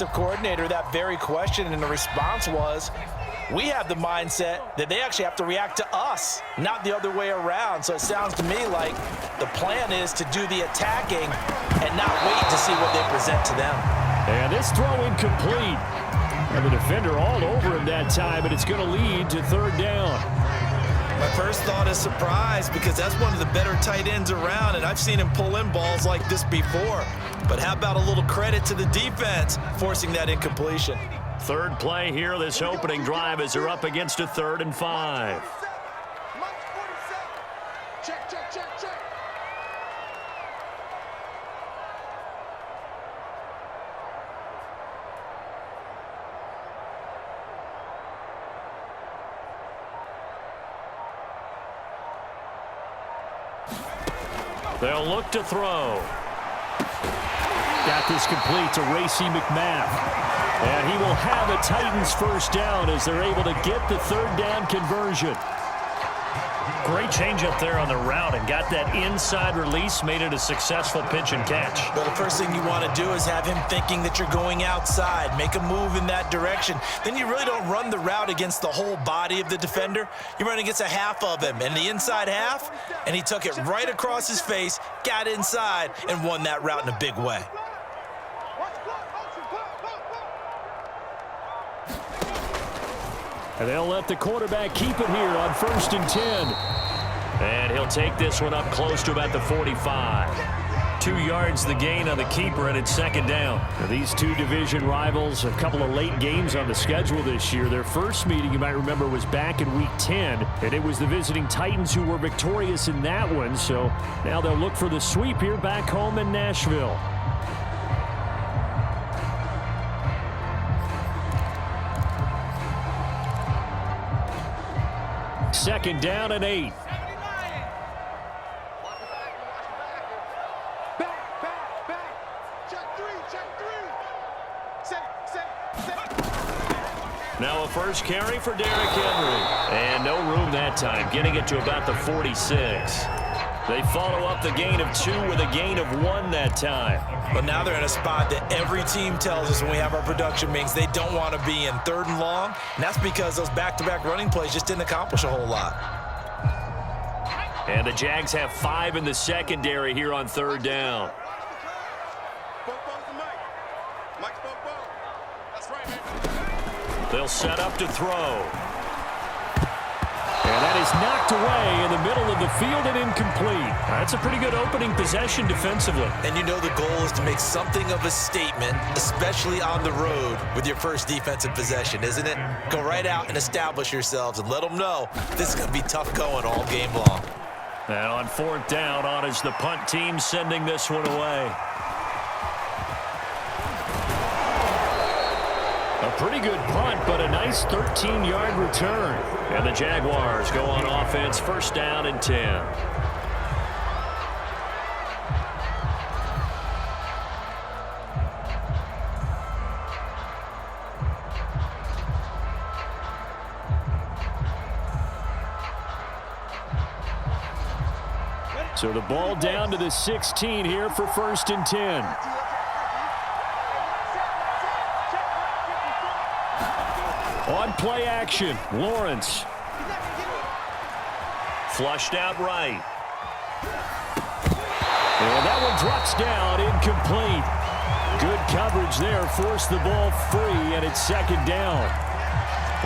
Coordinator that very question, and the response was, we have the mindset that they actually have to react to us, not the other way around. So it sounds to me like the plan is to do the attacking and not wait to see what they present to them. And this throw incomplete. And the defender all over him that time, and it's going to lead to third down. My first thought is surprise, because that's one of the better tight ends around, and I've seen him pull in balls like this before. But how about a little credit to the defense forcing that incompletion? Third play here, this opening drive, as they're up against a 3rd and 5. Check, check, check, check. They'll look to throw. Got this complete to Racey McMath. And he will have a Titans first down as they're able to get the third down conversion. Great change up there on the route and got that inside release, made it a successful pitch and catch. But the first thing you want to do is have him thinking that you're going outside, make a move in that direction. Then you really don't run the route against the whole body of the defender. You run against a half of him, and the inside half, and he took it right across his face, got inside, and won that route in a big way. And they'll let the quarterback keep it here on 1st and 10. And he'll take this one up close to about the 45. 2 yards the gain on the keeper, and it's second down. Now, these two division rivals, a couple of late games on the schedule this year. Their first meeting, you might remember, was back in Week 10, and it was the visiting Titans who were victorious in that one. So now they'll look for the sweep here back home in Nashville. Second down and 8. Now a first carry for Derrick Henry. And no room that time, getting it to about the 46. They follow up the gain of 2 with a gain of 1 that time. But now they're in a spot that every team tells us when we have our production meetings they don't want to be in, 3rd and long. And that's because those back-to-back running plays just didn't accomplish a whole lot. And the Jags have 5 in the secondary here on 3rd down. They'll set up to throw. And that is knocked away in the middle of the field and incomplete. That's a pretty good opening possession defensively. And you know the goal is to make something of a statement, especially on the road with your first defensive possession, isn't it? Go right out and establish yourselves and let them know this is going to be tough going all game long. And on 4th down, on is the punt team sending this one away. A pretty good punt, but a nice 13-yard return. And the Jaguars go on offense, 1st down and 10. So the ball down to the 16 here for 1st and 10. On play action, Lawrence. Flushed out right. And that one drops down, incomplete. Good coverage there, forced the ball free, and it's second down.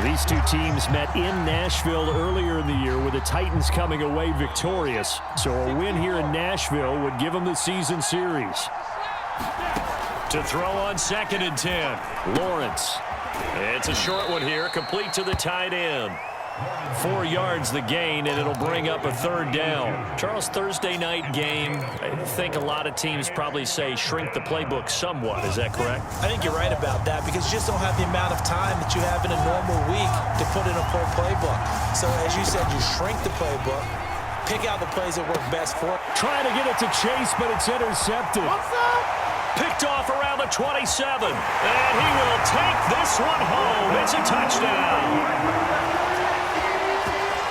These two teams met in Nashville earlier in the year with the Titans coming away victorious. So a win here in Nashville would give them the season series. To throw on 2nd and 10, Lawrence. It's a short one here, complete to the tight end. 4 yards the gain, and it'll bring up a 3rd down. Charles, Thursday night game, I think a lot of teams probably say shrink the playbook somewhat. Is that correct? I think you're right about that because you just don't have the amount of time that you have in a normal week to put in a full playbook. So as you said, you shrink the playbook, pick out the plays that work best for it. Trying to get it to Chase, but it's intercepted. Picked off around the 27, and he will take this one home. It's a touchdown.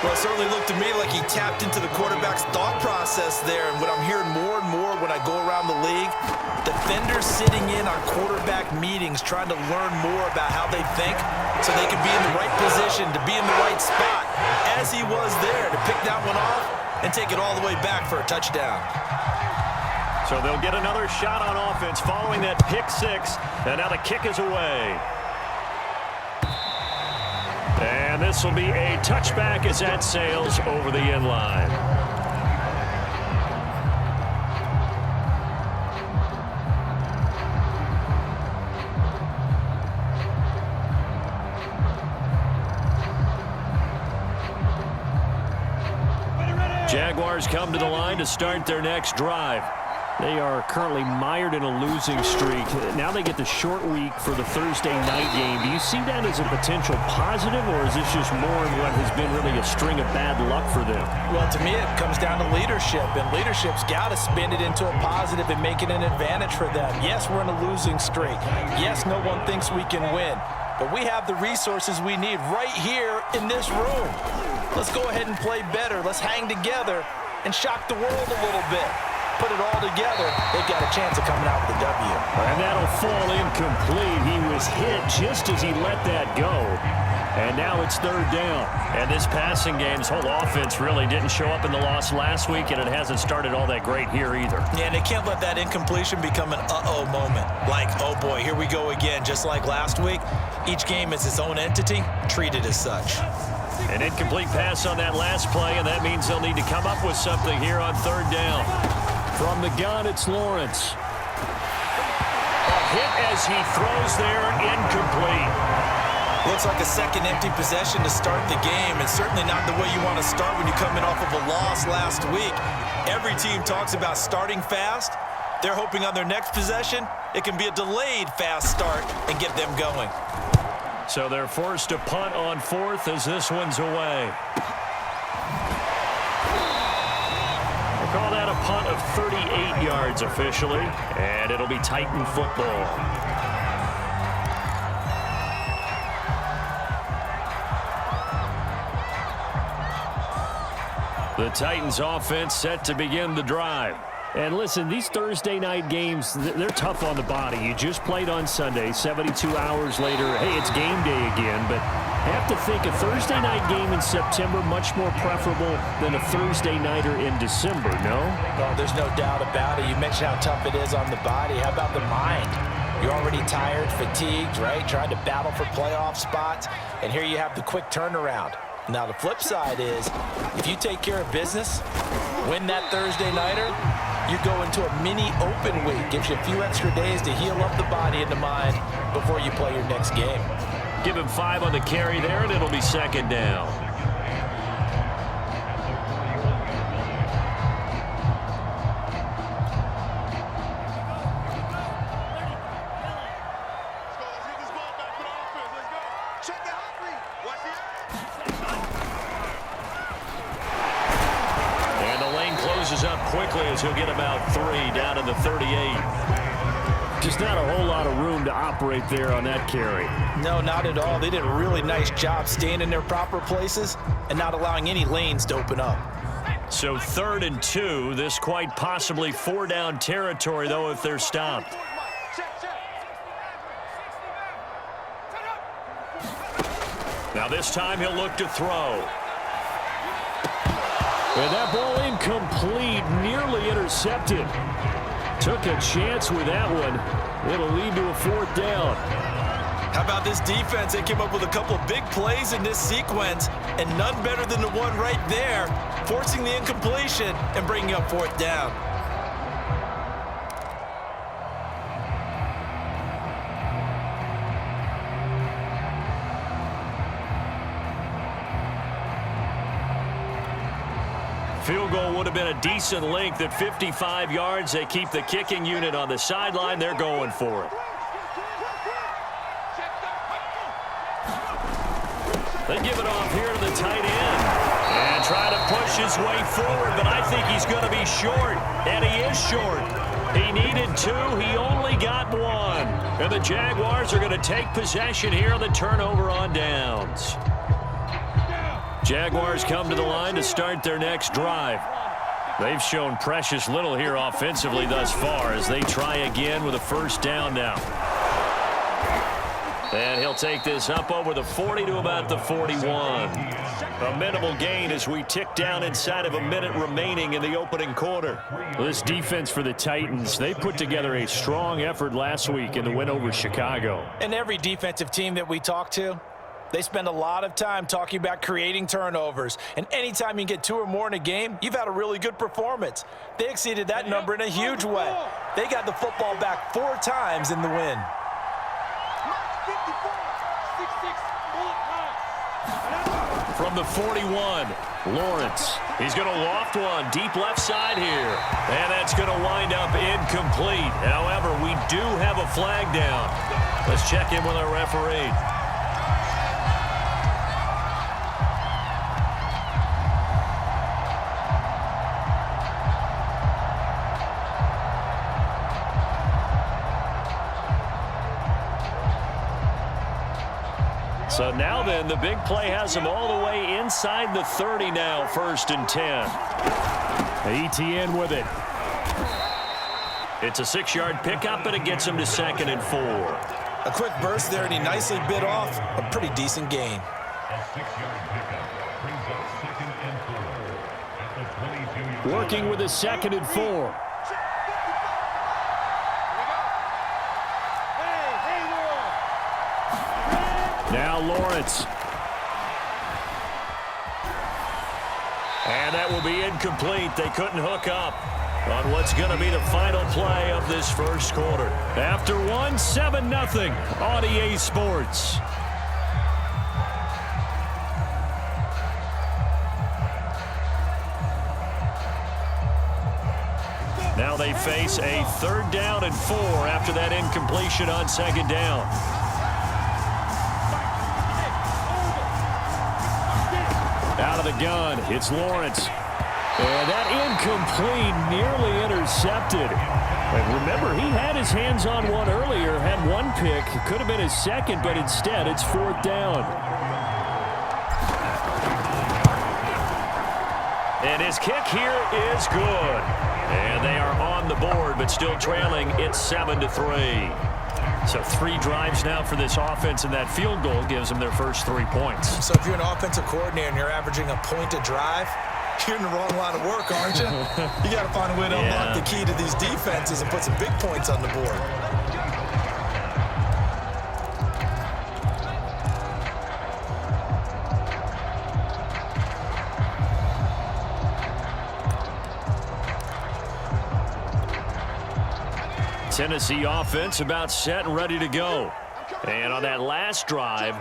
Well, it certainly looked to me like he tapped into the quarterback's thought process there. And what I'm hearing more and more when I go around the league, defenders sitting in on quarterback meetings trying to learn more about how they think so they can be in the right position to be in the right spot, as he was there to pick that one off and take it all the way back for a touchdown. So they'll get another shot on offense following that pick six, and now the kick is away. And this will be a touchback as that sails over the end line. Jaguars come to the line to start their next drive. They are currently mired in a losing streak. Now they get the short week for the Thursday night game. Do you see that as a potential positive, or is this just more of what has been really a string of bad luck for them? Well, to me, it comes down to leadership, and leadership's got to spin it into a positive and make it an advantage for them. Yes, we're in a losing streak. Yes, no one thinks we can win, but we have the resources we need right here in this room. Let's go ahead and play better. Let's hang together and shock the world a little bit. Put it all together, they've got a chance of coming out with a W. And that'll fall incomplete. He was hit just as he let that go. And now it's third down. And this passing game's whole offense really didn't show up in the loss last week, and it hasn't started all that great here either. Yeah, and they can't let that incompletion become an uh-oh moment. Like, oh boy, here we go again, just like last week. Each game is its own entity, treated as such. An incomplete pass on that last play, and that means they'll need to come up with something here on third down. From the gun, it's Lawrence. A hit as he throws there, incomplete. Looks like a second empty possession to start the game, and certainly not the way you want to start when you're coming off of a loss last week. Every team talks about starting fast. They're hoping on their next possession, it can be a delayed fast start and get them going. So they're forced to punt on fourth as this one's away. Call that a punt of 38 yards officially, and it'll be Titan football. The Titans offense set to begin the drive. And listen, these Thursday night games, they're tough on the body. You just played on Sunday, 72 hours later, hey, it's game day again, but I have to think a Thursday night game in September much more preferable than a Thursday nighter in December, no? Well, there's no doubt about it. You mentioned how tough it is on the body. How about the mind? You're already tired, fatigued, right? Trying to battle for playoff spots, and here you have the quick turnaround. Now, the flip side is, if you take care of business, win that Thursday nighter, you go into a mini open week. Gives you a few extra days to heal up the body and the mind before you play your next game. Give him 5 on the carry there, and it'll be second down. And the lane closes up quickly as he'll get about 3 down to the 38. Just not a whole lot of room to operate there on that carry. No, not at all. They did a really nice job staying in their proper places and not allowing any lanes to open up. So 3rd and 2. This quite possibly 4-down territory, though, if they're stopped. Now this time he'll look to throw. And that ball incomplete, nearly intercepted. Took a chance with that one. It'll lead to a 4th down. How about this defense? They came up with a couple of big plays in this sequence, and none better than the one right there, forcing the incompletion and bringing up 4th down. Field goal would have been a decent length at 55 yards. They keep the kicking unit on the sideline. They're going for it. They give it off here to the tight end. And try to push his way forward, but I think he's going to be short. And he is short. He needed 2. He only got 1. And the Jaguars are going to take possession here on the turnover on downs. Jaguars come to the line to start their next drive. They've shown precious little here offensively thus far as they try again with a first down now. And he'll take this up over the 40 to about the 41. A minimal gain as we tick down inside of a minute remaining in the opening quarter. This defense for the Titans, they put together a strong effort last week in the win over Chicago. And every defensive team that we talk to, they spend a lot of time talking about creating turnovers. And anytime you get 2 or more in a game, you've had a really good performance. They exceeded that number in a huge way. They got the football back 4 times in the win. From the 41, Lawrence. He's going to loft one deep left side here. And that's going to wind up incomplete. However, we do have a flag down. Let's check in with our referee. So now then, the big play has him all the way inside the 30 now, 1st and 10. ETN with it. It's a 6-yard pickup, and it gets him to 2nd and 4. A quick burst there, and he nicely bit off a pretty decent gain. Working with a 2nd and 4. Now Lawrence. And that will be incomplete. They couldn't hook up on what's going to be the final play of this first quarter. After 7-0 on EA Sports. Now they face a 3rd down and 4 after that incompletion on 2nd down. Out of the gun, it's Lawrence. And that incomplete, nearly intercepted. And remember, he had his hands on one earlier, had one pick. It could have been his 2nd, but instead it's 4th down. And his kick here is good. And they are on the board, but still trailing. It's 7-3. So 3 drives now for this offense, and that field goal gives them their first 3 points. So if you're an offensive coordinator and you're averaging a point a drive, you're in the wrong line of work, aren't you? You got to find a way to unlock the key to these defenses and put some big points on the board. Tennessee offense about set and ready to go. And on that last drive,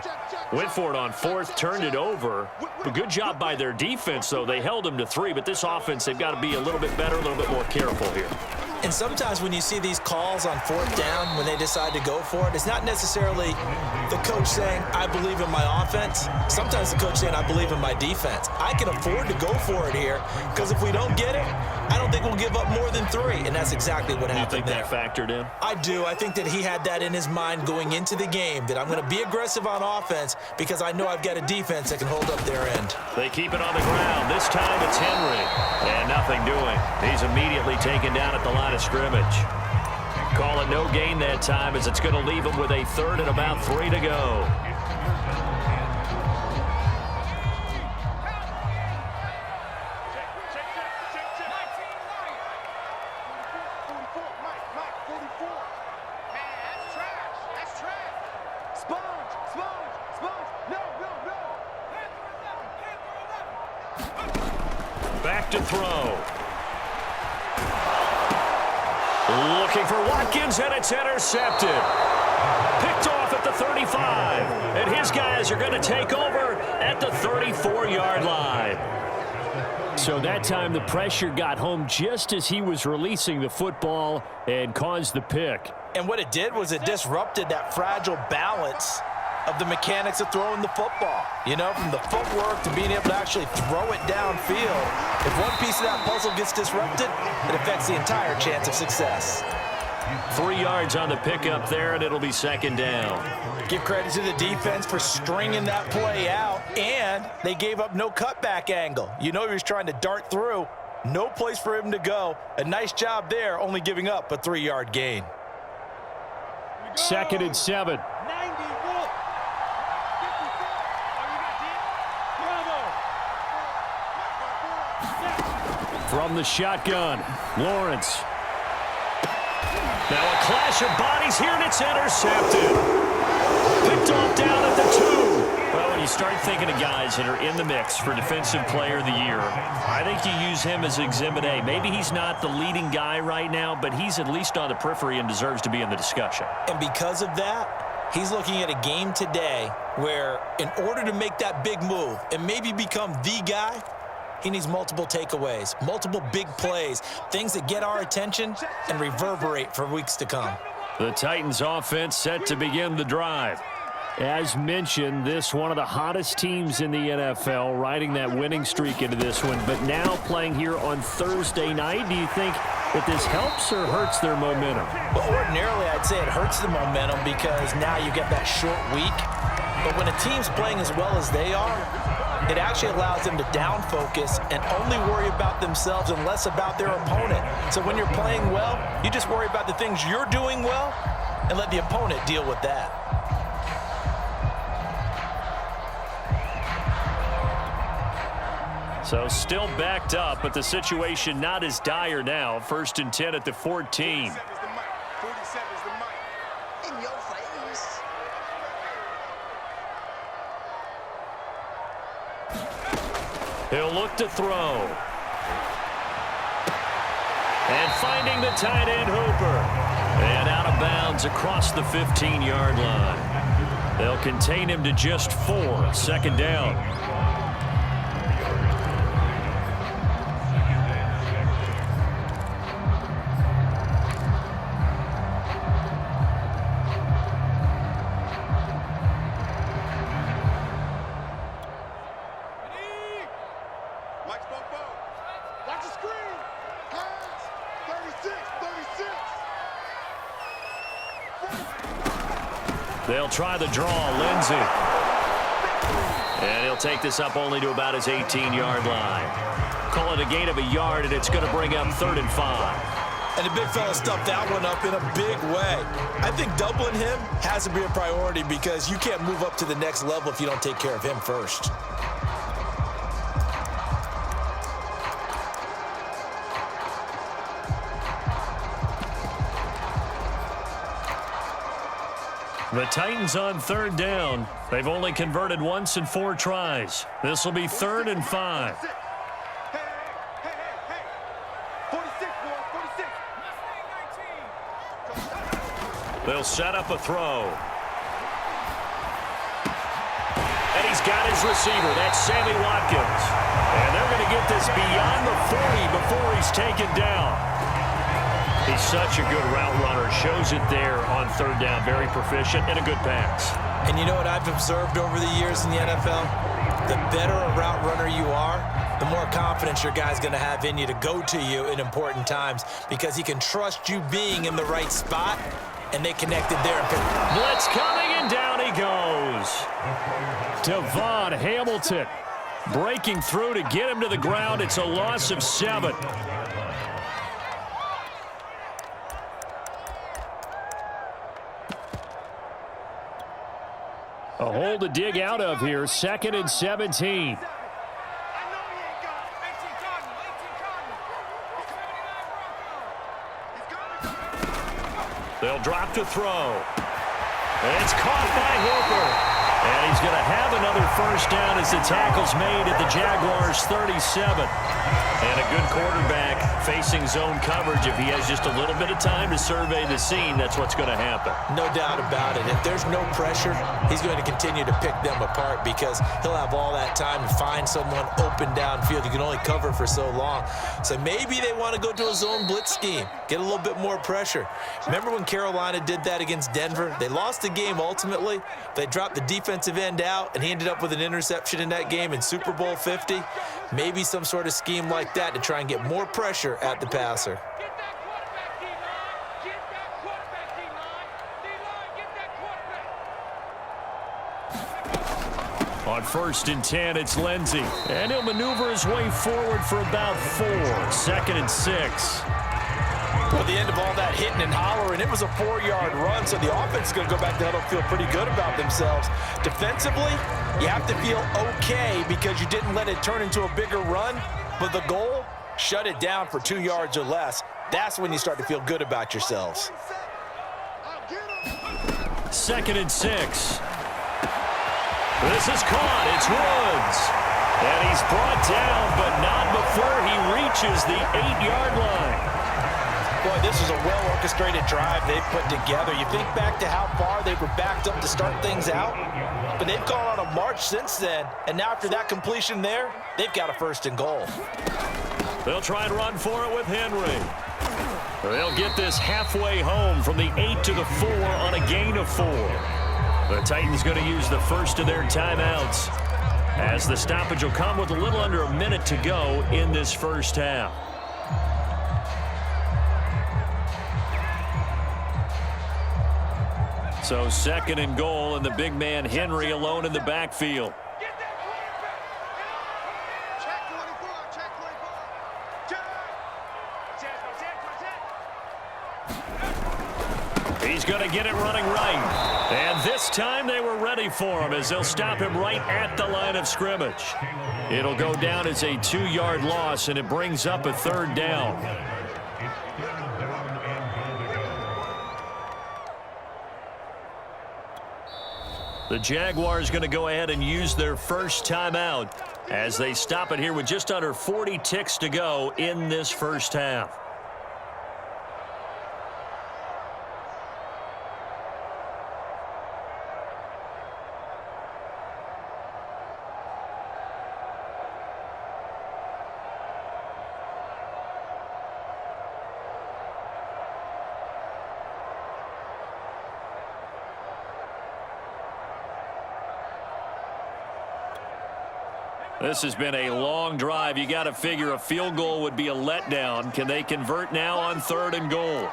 went for it on 4th, turned it over. A good job by their defense, though. They held them to 3, but this offense, they've got to be a little bit better, a little bit more careful here. And sometimes when you see these calls on 4th down, when they decide to go for it, it's not necessarily the coach saying, I believe in my offense. Sometimes the coach saying, I believe in my defense. I can afford to go for it here because if we don't get it, I don't think we'll give up more than 3. And that's exactly what happened there. You think that factored in? I do. I think that he had that in his mind going into the game, that I'm going to be aggressive on offense because I know I've got a defense that can hold up their end. They keep it on the ground. This time it's Henry. And nothing doing. He's immediately taken down at the line of scrimmage. Call it no gain that time as it's going to leave him with a 3rd and about 3 to go. Back to throw. Looking for Watkins, and it's intercepted. Picked off at the 35. And his guys are going to take over at the 34-yard line. So that time the pressure got home just as he was releasing the football and caused the pick. And what it did was it disrupted that fragile balance of the mechanics of throwing the football. You know, from the footwork to being able to actually throw it downfield. If one piece of that puzzle gets disrupted, it affects the entire chance of success. 3 yards on the pickup there, and it'll be second down. Give credit to the defense for stringing that play out, and they gave up no cutback angle. You know he was trying to dart through. No place for him to go. A nice job there, only giving up a 3-yard gain. 2nd and 7. From the shotgun, Lawrence. Now a clash of bodies here, and it's intercepted. Picked off down at the 2. Well, when you start thinking of guys that are in the mix for Defensive Player of the Year, I think you use him as Exhibit A. Maybe he's not the leading guy right now, but he's at least on the periphery and deserves to be in the discussion. And because of that, he's looking at a game today where in order to make that big move and maybe become the guy, he needs multiple takeaways, multiple big plays, things that get our attention and reverberate for weeks to come. The Titans offense set to begin the drive. As mentioned, this one of the hottest teams in the NFL, riding that winning streak into this one, but now playing here on Thursday night. Do you think that this helps or hurts their momentum? Well, ordinarily, I'd say it hurts the momentum because now you get that short week. But when a team's playing as well as they are, it actually allows them to down focus and only worry about themselves and less about their opponent. So when you're playing well, you just worry about the things you're doing well and let the opponent deal with that. So still backed up, but the situation not as dire now. 1st and 10 at the 14. He'll look to throw. And finding the tight end, Hooper. And out of bounds across the 15-yard line. They'll contain him to just 4. 2nd down. They'll try the draw, Lindsey. And he'll take this up only to about his 18-yard line. Call it a gain of a yard, and it's going to bring up 3rd and 5. And the big fella stuffed that one up in a big way. I think doubling him has to be a priority because you can't move up to the next level if you don't take care of him first. The Titans on 3rd down. They've only converted once in 4 tries. This will be 3rd and 5. They'll set up a throw. And he's got his receiver. That's Sammy Watkins. And they're going to get this beyond the 40 before he's taken down. He's such a good route runner. Shows it there on 3rd down. Very proficient and a good pass. And you know what I've observed over the years in the NFL? The better a route runner you are, the more confidence your guy's going to have in you to go to you in important times because he can trust you being in the right spot, and they connected there. Blitz coming, and down he goes. Devon Hamilton breaking through to get him to the ground. It's a loss of 7. A hole to dig out of here. 2nd and 17. They'll drop to throw. And it's caught by Hooper. And he's going to have another 1st down as the tackle's made at the Jaguars' 37. And a good quarterback facing zone coverage. If he has just a little bit of time to survey the scene, that's what's going to happen. No doubt about it. If there's no pressure, he's going to continue to pick them apart because he'll have all that time to find someone open downfield. You can only cover for so long. So maybe they want to go to a zone blitz scheme, get a little bit more pressure. Remember when Carolina did that against Denver? They lost the game ultimately. They dropped the defensive end out, and he ended up with an interception in that game in Super Bowl 50. Maybe some sort of scheme like that to try and get more pressure at the passer. On 1st and 10, it's Lindsey. And he'll maneuver his way forward for about 4. 2nd and 6. Well, at the end of all that hitting and hollering, it was a 4-yard run, so the offense is going to go back to huddle, feel pretty good about themselves. Defensively, you have to feel okay because you didn't let it turn into a bigger run, but the goal, shut it down for 2 yards or less. That's when you start to feel good about yourselves. 2nd and 6. This is caught. It's Woods. And he's brought down, but not before he reaches the 8-yard line. Boy, this is a well-orchestrated drive they've put together. You think back to how far they were backed up to start things out, but they've gone on a march since then, and now after that completion there, they've got a 1st and goal. They'll try and run for it with Henry. They'll get this halfway home from the 8 to the 4 on a gain of 4. The Titans going to use the first of their timeouts as the stoppage will come with a little under a minute to go in this first half. So 2nd and goal, and the big man Henry alone in the backfield. He's going to get it running right. And this time they were ready for him as they'll stop him right at the line of scrimmage. It'll go down as a 2-yard loss, and it brings up a 3rd down. The Jaguars going to go ahead and use their first timeout as they stop it here with just under 40 ticks to go in this first half. This has been a long drive. You got to figure a field goal would be a letdown. Can they convert now on 3rd and goal?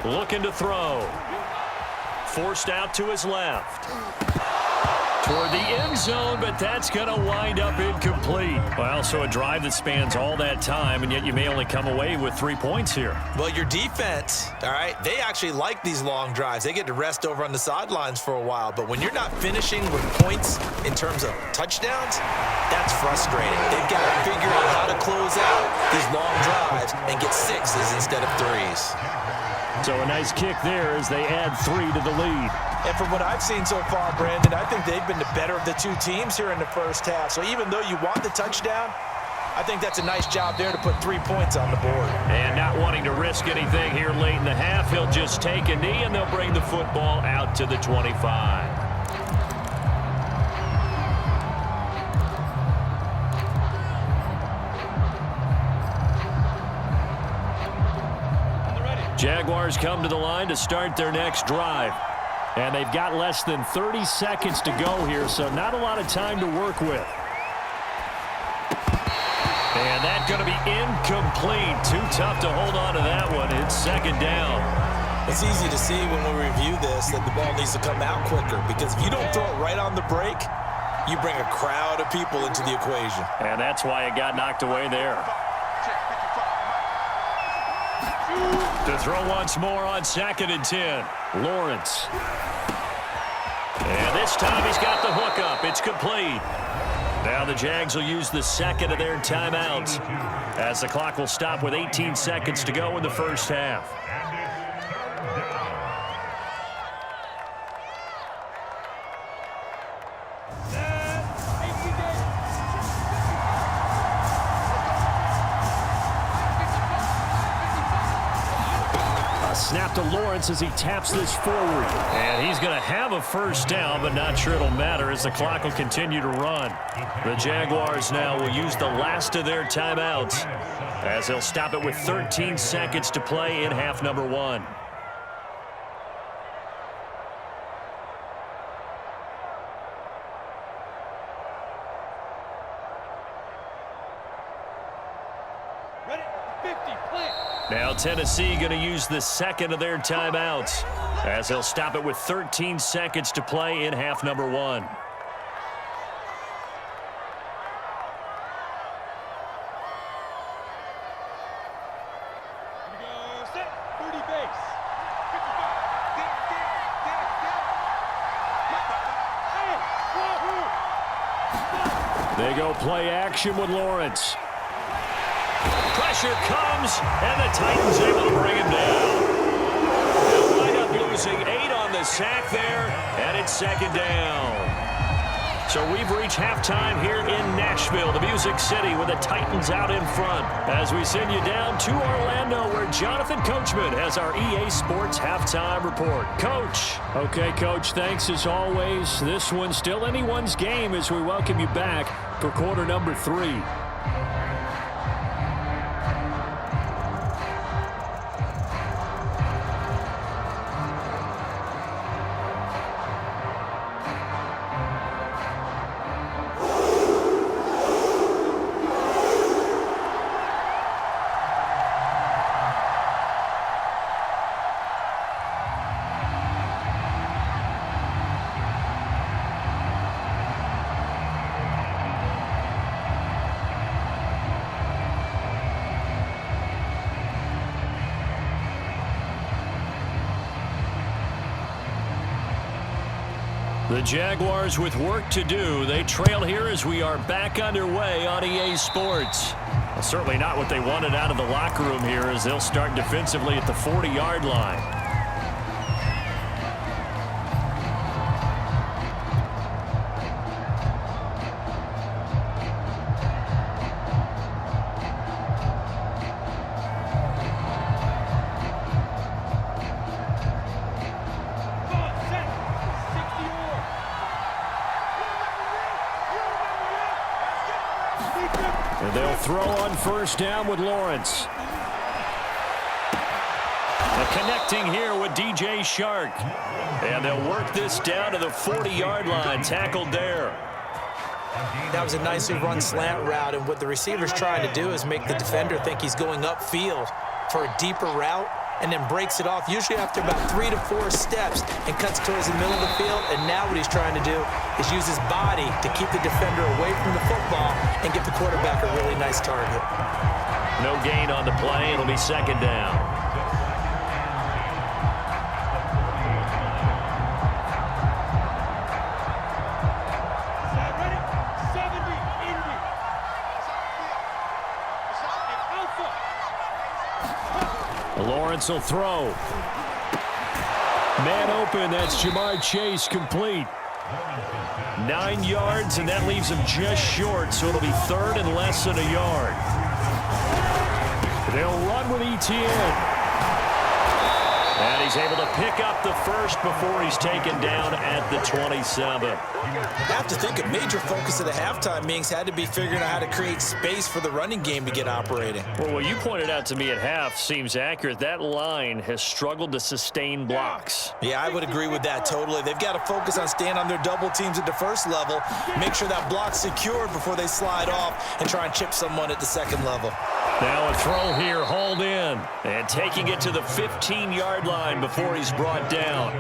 Looking to throw. Forced out to his left. Toward the end zone, but that's going to wind up incomplete. Well, so a drive that spans all that time, and yet you may only come away with 3 points here. Well, your defense, all right, they actually like these long drives. They get to rest over on the sidelines for a while, but when you're not finishing with points in terms of touchdowns, that's frustrating. They've got to figure out how to close out these long drives and get 6s instead of 3s. So a nice kick there as they add 3 to the lead. And from what I've seen so far, Brandon, I think they've been the better of the 2 teams here in the first half. So even though you want the touchdown, I think that's a nice job there to put 3 points on the board. And not wanting to risk anything here late in the half, he'll just take a knee, and they'll bring the football out to the 25. Jaguars come to the line to start their next drive. And they've got less than 30 seconds to go here, so not a lot of time to work with. And that's going to be incomplete. Too tough to hold on to that one. It's 2nd down. It's easy to see when we review this that the ball needs to come out quicker, because if you don't throw it right on the break, you bring a crowd of people into the equation. And that's why it got knocked away there. To throw once more on 2nd and 10. Lawrence. And this time he's got the hook up. It's complete. Now the Jags will use the 2nd of their timeouts as the clock will stop with 18 seconds to go in the first half. Snap to Lawrence as he taps this forward. And he's going to have a first down, but not sure it'll matter as the clock will continue to run. The Jaguars now will use the last of their timeouts as they'll stop it with 13 seconds to play in half number 1. Now Tennessee going to use the second of their timeouts as they'll stop it with 13 seconds to play in half number 1. They go play action with Lawrence. Pressure comes, and the Titans able to bring him down. They'll wind up losing 8 on the sack there, and it's second down. So we've reached halftime here in Nashville, the Music City, with the Titans out in front. As we send you down to Orlando, where Jonathan Coachman has our EA Sports halftime report. Coach. Okay, Coach, thanks as always. This one's still anyone's game as we welcome you back for quarter number 3. The Jaguars with work to do. They trail here as we are back underway on EA Sports. Well, certainly not what they wanted out of the locker room here as they'll start defensively at the 40-yard line. And they'll throw on first down with Lawrence. And connecting here with DJ Shark. And they'll work this down to the 40-yard line, tackled there. That was a nicely run slant route, and what the receiver's trying to do is make the defender think he's going upfield for a deeper route, and then breaks it off, usually after about 3 to 4 steps, and cuts towards the middle of the field. And now what he's trying to do is use his body to keep the defender away from the football and give the quarterback a really nice target. No gain on the play. It'll be second down. Lawrence will throw. Man open, that's Jamar Chase, complete. 9 yards, and that leaves him just short, so it'll be third and less than a yard. They'll run with Etienne. And he's able to pick up the first before he's taken down at the 27. I have to think a major focus of the halftime meetings had to be figuring out how to create space for the running game to get operating. Well, what you pointed out to me at half seems accurate. That line has struggled to sustain blocks. Yeah, I would agree with that totally. They've got to focus on staying on their double teams at the first level, make sure that block's secured before they slide off and try and chip someone at the second level. Now a throw here, hauled in, and taking it to the 15-yard line before he's brought down.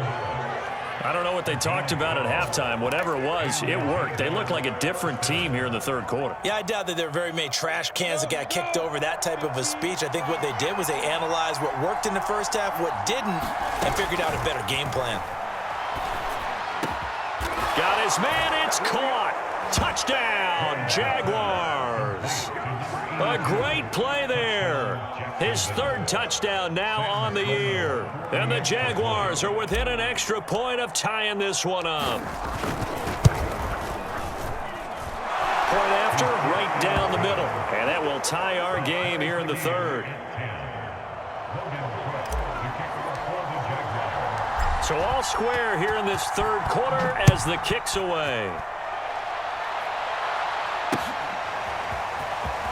I don't know what they talked about at halftime. Whatever it was, it worked. They look like a different team here in the third quarter. Yeah, I doubt that there were very many trash cans that got kicked over, that type of a speech. I think what they did was they analyzed what worked in the first half, what didn't, and figured out a better game plan. Got his man, it's caught. Touchdown, Jaguars. A great play there. His third touchdown now on the year. And the Jaguars are within an extra point of tying this one up. Point after, right down the middle. And that will tie our game here in the third. So all square here in this third quarter as the kick's away.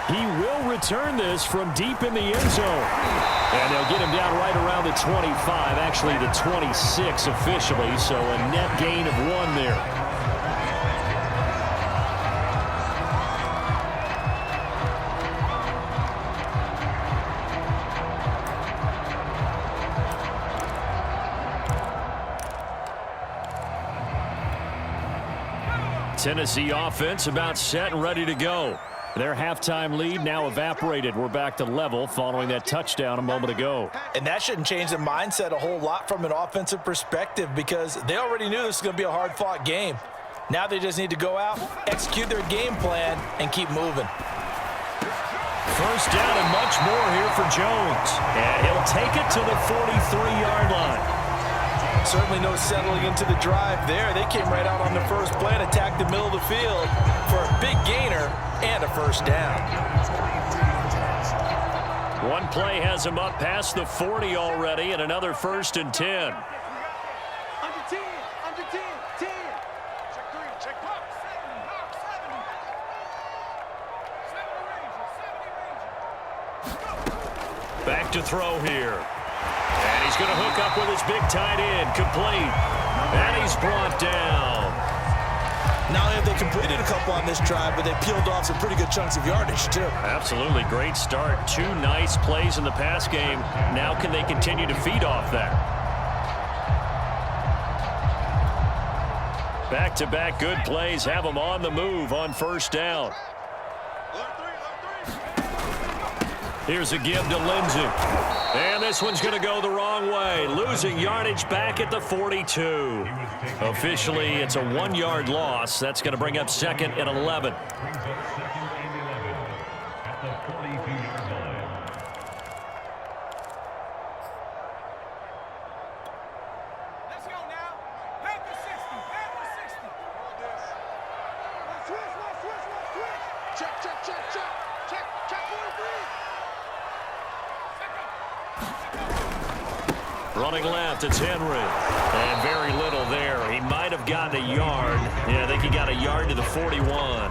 He will return this from deep in the end zone. And they'll get him down right around the 25, actually the 26 officially, so a net gain of 1 there. Tennessee offense about set and ready to go. Their halftime lead now evaporated. We're back to level following that touchdown a moment ago. And that shouldn't change the mindset a whole lot from an offensive perspective because they already knew this was going to be a hard-fought game. Now they just need to go out, execute their game plan, and keep moving. First down and much more here for Jones. And he'll take it to the 43-yard line. Certainly no settling into the drive there. They came right out on the first play and attacked the middle of the field for a big gainer and a first down. One play has him up past the 40 already and another 1st and 10. Under 10, under 10, 10. Check 3, check box, 7, box, 7. 70 Ranger, 70 Ranger. Back to throw here. And he's going to hook up with his big tight end. Complete. And he's brought down. Not only have they completed a couple on this drive, but they peeled off some pretty good chunks of yardage, too. Absolutely. Great start. 2 nice plays in the pass game. Now can they continue to feed off that? Back-to-back good plays have them on the move on first down. Here's a give to Lindsey. And this one's going to go the wrong way. Losing yardage back at the 42. Officially, it's a 1-yard loss. That's going to bring up 2nd and 11. Let's go now. Back to 60, back to 60. Switch. Check, check, check, check. Check 43. Running left, it's Henry. And very little there. He might have gotten a yard. Yeah, I think he got a yard to the 41.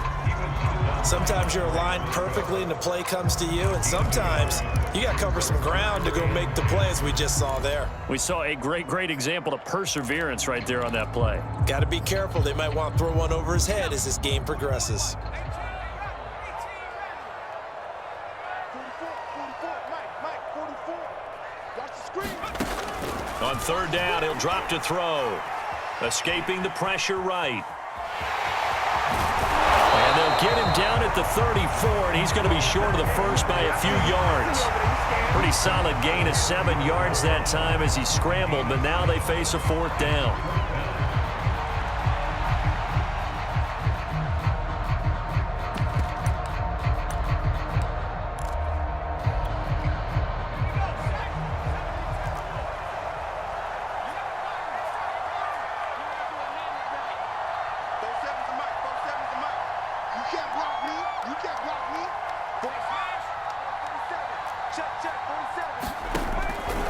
Sometimes you're aligned perfectly and the play comes to you, and sometimes you got to cover some ground to go make the play, as we just saw there. We saw a great example of perseverance right there on that play. Got to be careful. They might want to throw one over his head as this game progresses. 44, Mike, 44. Watch the screen. On third down, he'll drop to throw. Escaping the pressure right. And they'll get him down at the 34, and he's going to be short of the first by a few yards. Pretty solid gain of 7 yards that time as he scrambled, but now they face a 4th down.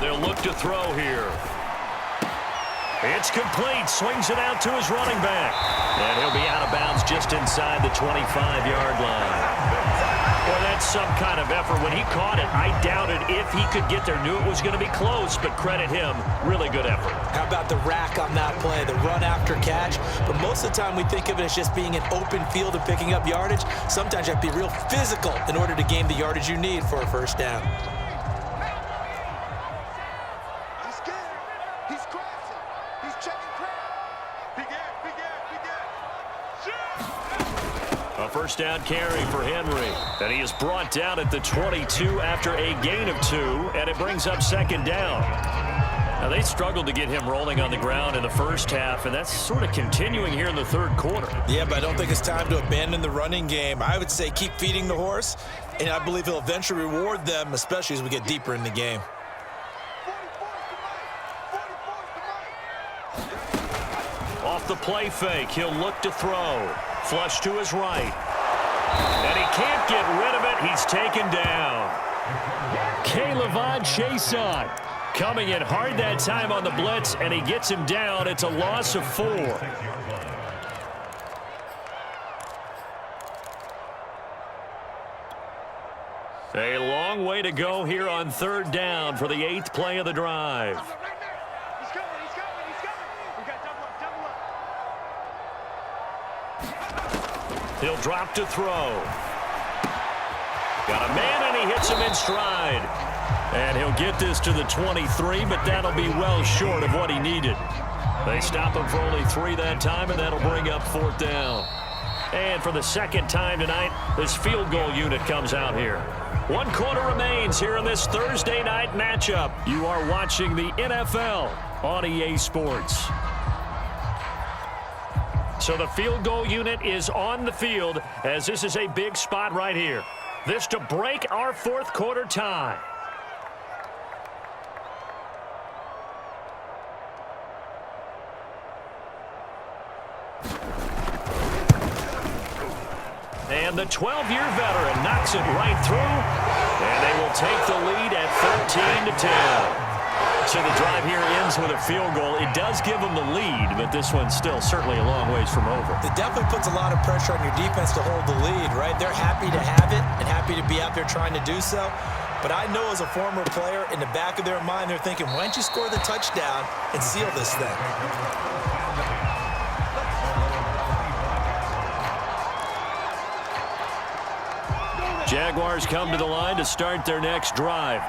They'll look to throw here. It's complete. Swings it out to his running back. And he'll be out of bounds just inside the 25-yard line. Well, that's some kind of effort. When he caught it, I doubted if he could get there. Knew it was going to be close, but credit him. Really good effort. How about the rack on that play, the run after catch? But most of the time we think of it as just being an open field and picking up yardage. Sometimes you have to be real physical in order to gain the yardage you need for a first down. He's scared. He's crashing. He's checking crowd. Big air, big air, big air. A first down carry for Henry. And he is brought down at the 22 after a gain of 2, and it brings up 2nd down. Now, they struggled to get him rolling on the ground in the first half, and that's sort of continuing here in the 3rd quarter. Yeah, but I don't think it's time to abandon the running game. I would say keep feeding the horse, and I believe he'll eventually reward them, especially as we get deeper in the game. Off the play fake, he'll look to throw. Flush to his right. And he can't get rid of it. He's taken down. K'Lavon Chaisson Coming in hard that time on the blitz, and he gets him down. It's a loss of 4. A long way to go here on 3rd down for the 8th play of the drive. He's coming, he's coming, he's coming. We got double up. He'll drop to throw. Got a man, and he hits him in stride. And he'll get this to the 23, but that'll be well short of what he needed. They stop him for only 3 that time, and that'll bring up 4th down. And for the second time tonight, this field goal unit comes out here. 1 quarter remains here in this Thursday night matchup. You are watching the NFL on EA Sports. So the field goal unit is on the field as this is a big spot right here. This to break our fourth quarter tie. And the 12-year veteran knocks it right through, and they will take the lead at 13-10. So the drive here ends with a field goal. It does give them the lead, but this one's still certainly a long ways from over. It definitely puts a lot of pressure on your defense to hold the lead, right? They're happy to have it and happy to be out there trying to do so. But I know as a former player, in the back of their mind, they're thinking, why don't you score the touchdown and seal this thing? Jaguars come to the line to start their next drive.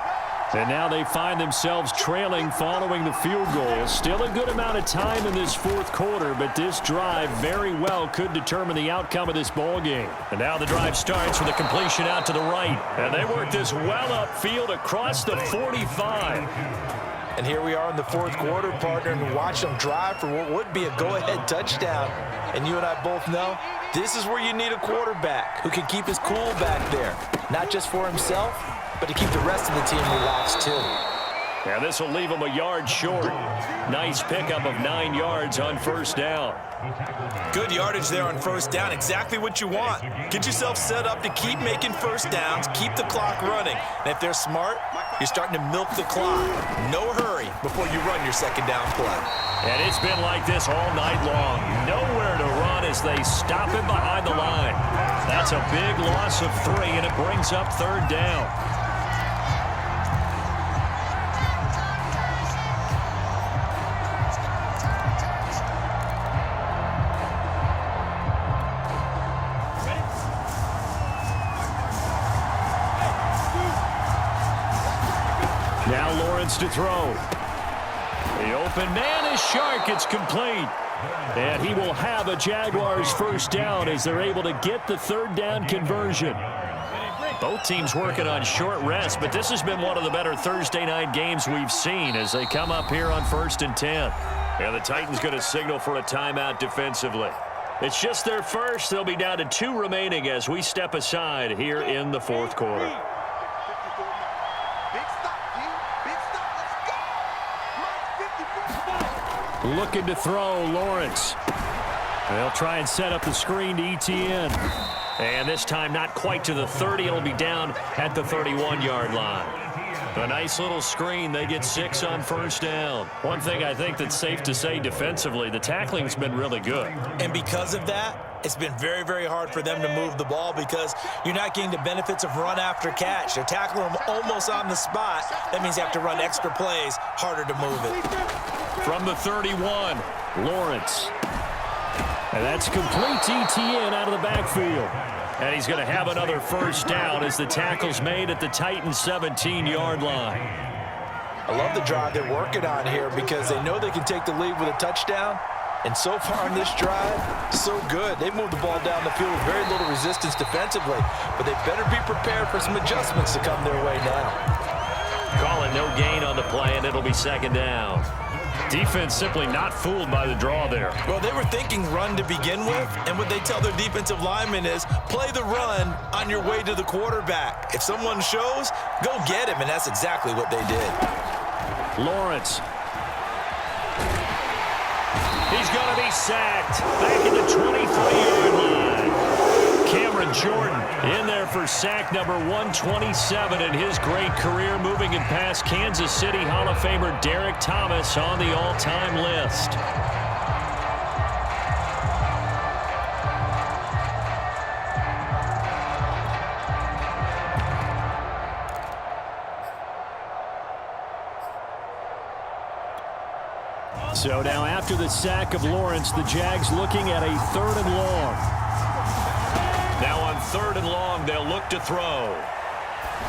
And now they find themselves trailing following the field goal. Still a good amount of time in this fourth quarter, but this drive very well could determine the outcome of this ball game. And now the drive starts with a completion out to the right. And they work this well upfield across the 45. And here we are in the fourth quarter, partner, and watch them drive for what would be a go-ahead touchdown. And you and I both know this is where you need a quarterback who can keep his cool back there, not just for himself, but to keep the rest of the team relaxed too. And this will leave him a yard short. Nice pickup of 9 yards on first down. Good yardage there on first down. Exactly what you want. Get yourself set up to keep making first downs, keep the clock running. And if they're smart, you're starting to milk the clock. No hurry before you run your second down play. And it's been like this all night long. Nowhere to run as they stop him behind the line. That's a big loss of 3, and it brings up third down. Now Lawrence to throw. The open man is Shark. It's complete. And he will have a Jaguars first down as they're able to get the third down conversion. Both teams working on short rest, but this has been one of the better Thursday night games we've seen as they come up here on 1st and 10. And the Titans going to signal for a timeout defensively. It's just their first. They'll be down to 2 remaining as we step aside here in the fourth quarter. Looking to throw, Lawrence. They'll try and set up the screen to ETN. And this time not quite to the 30. It'll be down at the 31-yard line. A nice little screen. They get 6 on first down. One thing I think that's safe to say defensively, the tackling's been really good. And because of that, it's been very, very hard for them to move the ball because you're not getting the benefits of run after catch. They're tackling them almost on the spot. That means you have to run extra plays, harder to move it. From the 31, Lawrence. And that's complete to ETN out of the backfield. And he's going to have another first down as the tackle's made at the Titans' 17-yard line. I love the drive they're working on here because they know they can take the lead with a touchdown. And so far on this drive, so good. They've moved the ball down the field with very little resistance defensively, but they better be prepared for some adjustments to come their way now. Calling no gain on the play, and it'll be second down. Defense simply not fooled by the draw there. Well, they were thinking run to begin with, and what they tell their defensive linemen is play the run on your way to the quarterback. If someone shows, go get him, and that's exactly what they did. Lawrence. He's going to be sacked back at the 23-yard line. Cameron Jordan in there for sack number 127 in his great career, moving it past Kansas City Hall of Famer Derek Thomas on the all-time list. So now after the sack of Lawrence, the Jags looking at a 3rd and long. Now on 3rd and long, they'll look to throw.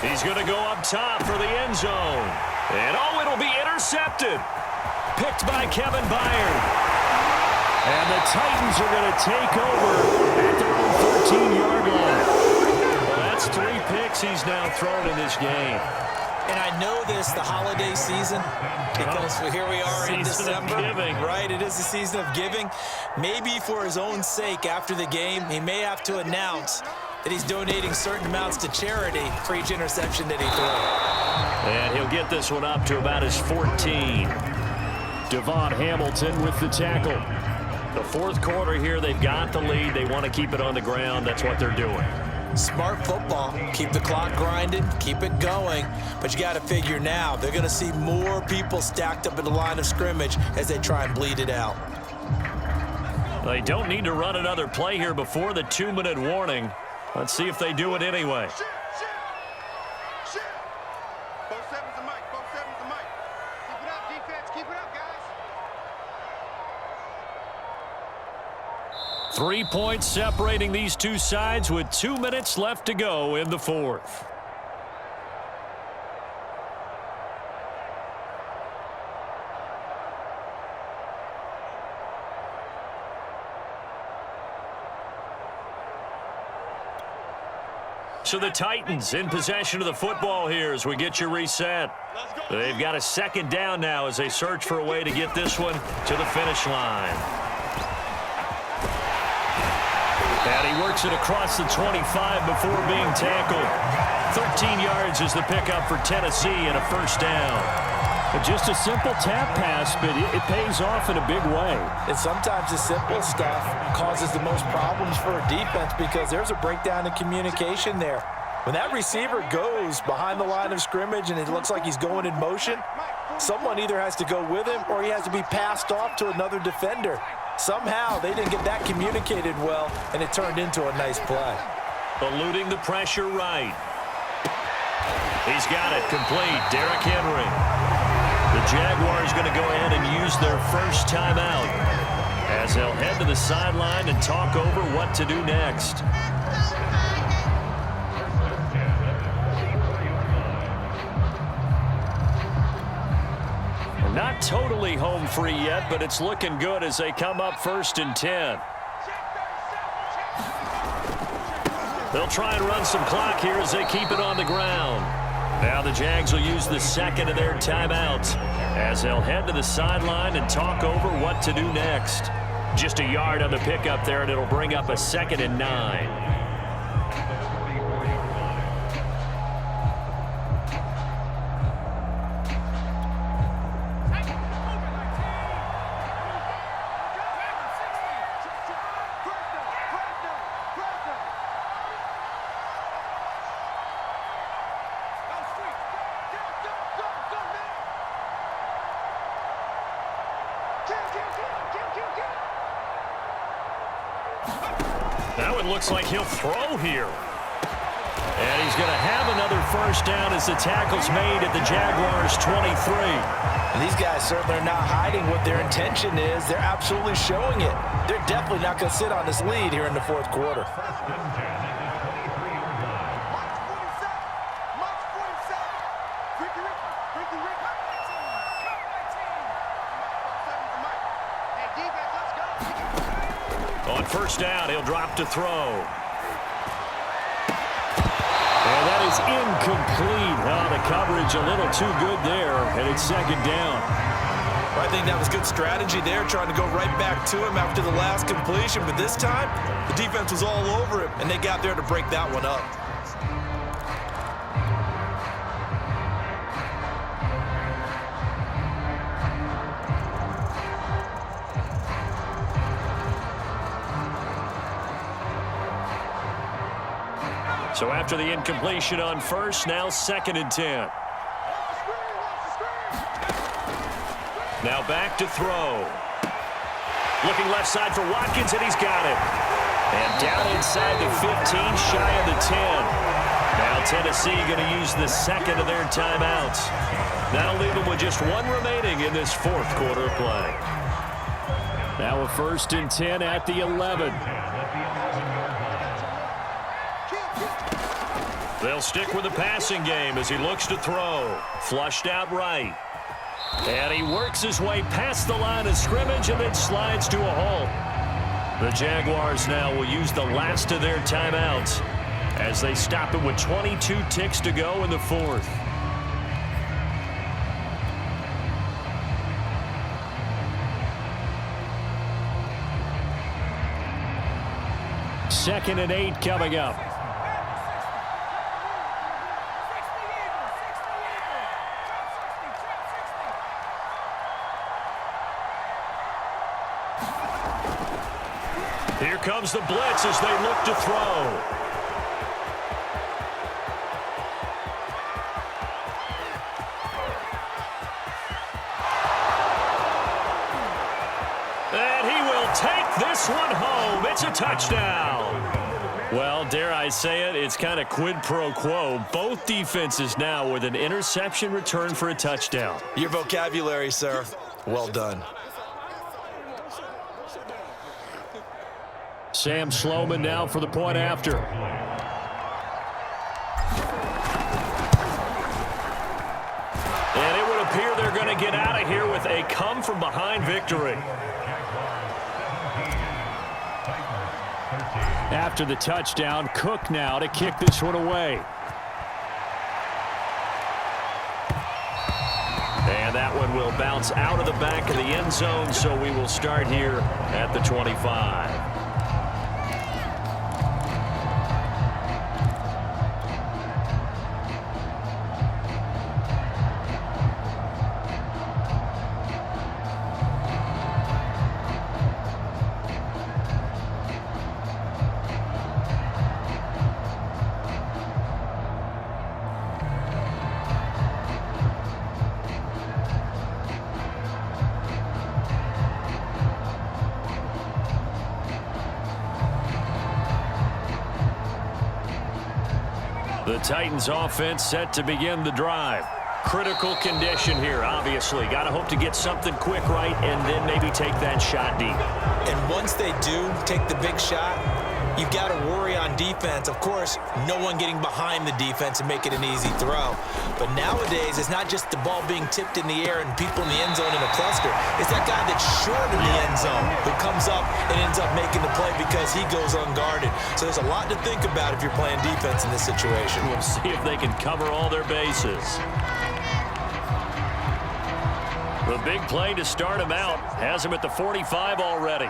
He's going to go up top for the end zone. And oh, it'll be intercepted. Picked by Kevin Byard. And the Titans are going to take over at their own 15-yard line. Well, that's 3 picks he's now thrown in this game. And I know this, the holiday season, because here we are in December. Right, it is the season of giving. Maybe for his own sake after the game, he may have to announce that he's donating certain amounts to charity for each interception that he throws. And he'll get this one up to about his 14. Devon Hamilton with the tackle. The fourth quarter here, they've got the lead. They want to keep it on the ground. That's what they're doing. Smart football. Keep the clock grinding, keep it going. But you got to figure now, they're going to see more people stacked up in the line of scrimmage as they try and bleed it out. They don't need to run another play here before the 2-minute warning. Let's see if they do it anyway. Shit. Both sevens a mic. Both sevens a mic. Keep it up, defense. Keep it up, guys. 3 points separating these two sides with 2 minutes left to go in the fourth. So the Titans in possession of the football here as we get you reset. They've got a second down now as they search for a way to get this one to the finish line. And he works it across the 25 before being tackled. 13 yards is the pickup for Tennessee and a first down. Just a simple tap pass, but it pays off in a big way. And sometimes the simple stuff causes the most problems for a defense because there's a breakdown in communication there. When that receiver goes behind the line of scrimmage and it looks like he's going in motion, someone either has to go with him or he has to be passed off to another defender. Somehow they didn't get that communicated well, and it turned into a nice play. Eluding the pressure right. He's got it complete. Derrick Henry. The Jaguars going to go ahead and use their first timeout as they'll head to the sideline and talk over what to do next. Not totally home free yet, but it's looking good as they come up 1st and 10. They'll try and run some clock here as they keep it on the ground. Now the Jags will use the second of their timeouts as they'll head to the sideline and talk over what to do next. Just a yard on the pickup there, and it'll bring up a 2nd and 9. That one looks like he'll throw here. And he's going to have another first down as the tackle's made at the Jaguars' 23. And these guys certainly are not hiding what their intention is. They're absolutely showing it. They're definitely not going to sit on this lead here in the fourth quarter. On first down, he'll drop to throw. And that is incomplete. Oh, the coverage a little too good there, and it's 2nd down. I think that was good strategy there, trying to go right back to him after the last completion. But this time, the defense was all over him, and they got there to break that one up. So after the incompletion on first, now 2nd and 10. Now back to throw. Looking left side for Watkins, and he's got it. And down inside the 15, shy of the 10. Now Tennessee going to use the second of their timeouts. That'll leave them with just one remaining in this fourth quarter of play. Now a 1st and 10 at the 11. They'll stick with the passing game as he looks to throw. Flushed out right. And he works his way past the line of scrimmage and then slides to a halt. The Jaguars now will use the last of their timeouts as they stop it with 22 ticks to go in the fourth. Second and 8 coming up. Here comes the blitz as they look to throw. And he will take this one home. It's a touchdown. Well, dare I say it, it's kind of quid pro quo. Both defenses now with an interception return for a touchdown. Your vocabulary, sir. Well done. Sam Sloman now for the point after. And it would appear they're going to get out of here with a come-from-behind victory. After the touchdown, Cook now to kick this one away. And that one will bounce out of the back of the end zone, so we will start here at the 25. The Titans offense set to begin the drive. Critical condition here, obviously. Got to hope to get something quick right and then maybe take that shot deep. And once they do take the big shot, you've got to worry on defense. Of course, no one getting behind the defense and make it an easy throw. But nowadays, it's not just the ball being tipped in the air and people in the end zone in a cluster. It's that guy that's short in the end zone who comes up and ends up making the play because he goes unguarded. So there's a lot to think about if you're playing defense in this situation. We'll see if they can cover all their bases. The big play to start him out has him at the 45 already.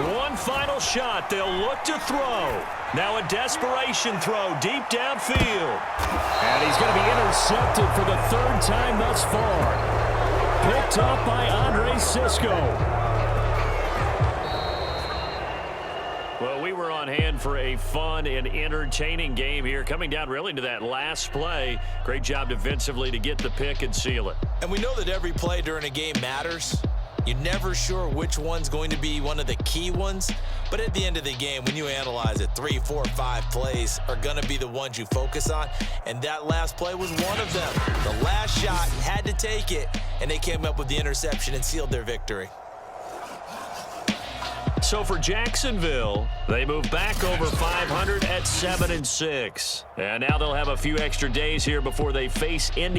One final shot. They'll look to throw. Now a desperation throw deep downfield. And he's going to be intercepted for the third time thus far. Picked up by Andre Sisco. Well, we were on hand for a fun and entertaining game here. Coming down really to that last play. Great job defensively to get the pick and seal it. And we know that every play during a game matters. You're never sure which one's going to be one of the key ones. But at the end of the game, when you analyze it, 3, 4, 5 plays are going to be the ones you focus on. And that last play was one of them. The last shot had to take it, and they came up with the interception and sealed their victory. So for Jacksonville, they move back over 500 at 7-6. And now they'll have a few extra days here before they face India.